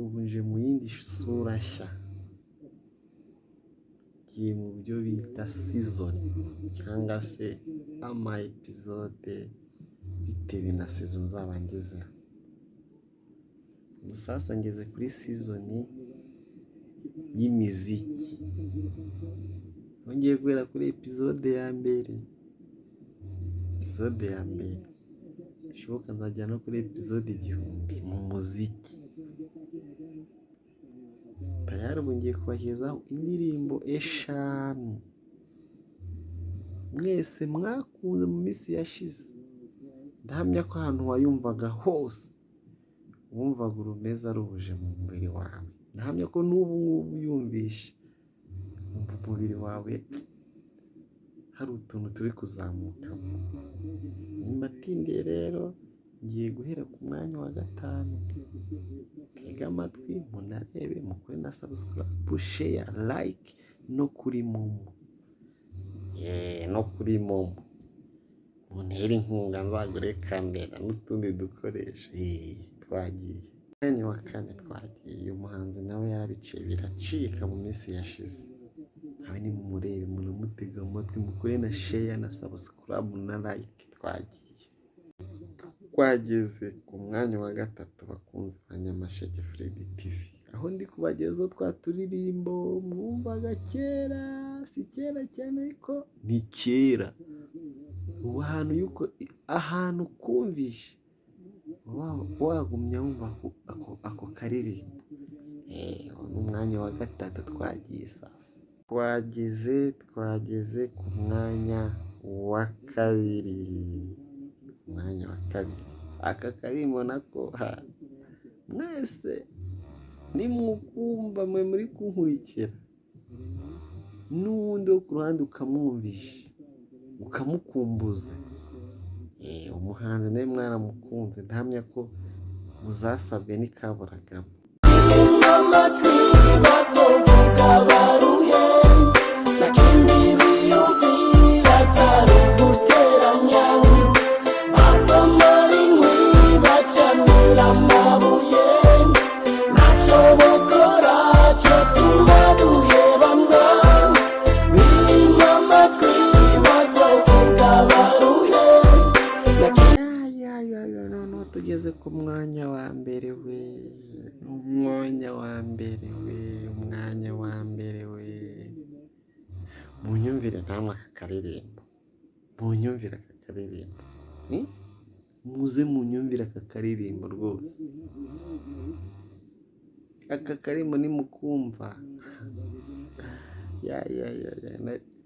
ubu nje mu yindi sura nshya, ngiye mu byo bita season cyangwa se ama episode bitewe na season nzaba ngezeho. Sasa ngeze kuri season y'imiziki, ngiye guhera kuri episode ya mbere, bishoboka nzajya no kuri episode 1000 mu muziki. Tayari ubu ngiye kubagezaho indirimbo 5 mwese mwakunze mu minsi yashize. Ndahamya ko ahantu wayumvaga hose wumvaga urumeza ruhuje mu mubiri wawe. Ndahamya ko n'ubu ngubu uyumvishe wumva umubiri wawe hari utuntu turi kuzamuka. Mbatindiye rero ngiye guhera ku mwanya wa 5. Tega amatwi munarebe, mukore na subscribe, share, like no kuri momo. No kuri momo muntere inkunga nzagure kamera n'utundi dukoresho. Twagiye mwanya wa 4 twagiye. Uyu muhanzi nawe yarabiciye biracika mu minsi yashize. Nawe ni mumurebe, munamutega amatwi, mukore na share na subscribe na like. Twageze ku mwanya wa 3 bakunzi ba Nyamasheke Freddy TV, aho ndi kubagezaho twa turirimbo mwumvaga kera. Si kera cyane ariko ni kera. Ubu ahantu kumvishe wagumya wumva ako karirimbo. Umwanya wa 3 twagiye. Sasa twageze ku mwanya wa 2. Aka karimbo nako mwese nimukumva mwe muri kunkurikira, n'uwundi wo ku ruhande ukamwumvisha ukamukumbuza. Umuhanzi nawe mwaramukunze, ndahamya ko muzasabwe n'ikaburagamo. Tugeze ku mwanya wa mbere we, munyumvire namwe aka karirimbo, muze munyumvire aka karirimbo rwose. Aka karirimbo nimukumva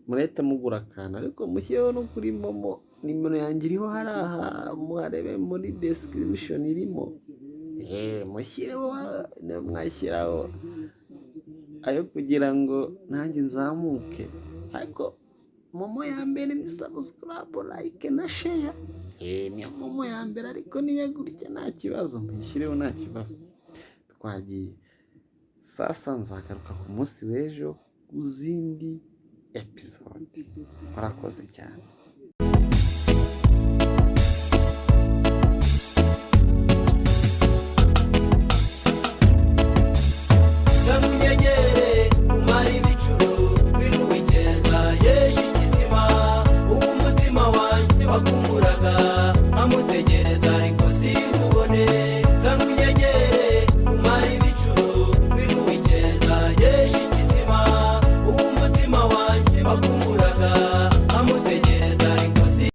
murahita mugura akantu, ariko mushyireho no kuri momo. Nimero yanjye iriho hariya, muharebe muri description irimo. Mwashyiraho ayo kugira ngo nanjye nzamuke. Ariko momo ya mbere ni subscribe, like na share. Niyo momo ya mbere, ariko niyo gutya nta kibazo, mwishyireho nta kibazo. Twagiye. Sasa nzagaruka ku munsi w'ejo ku zindi episode. Murakoze cyane.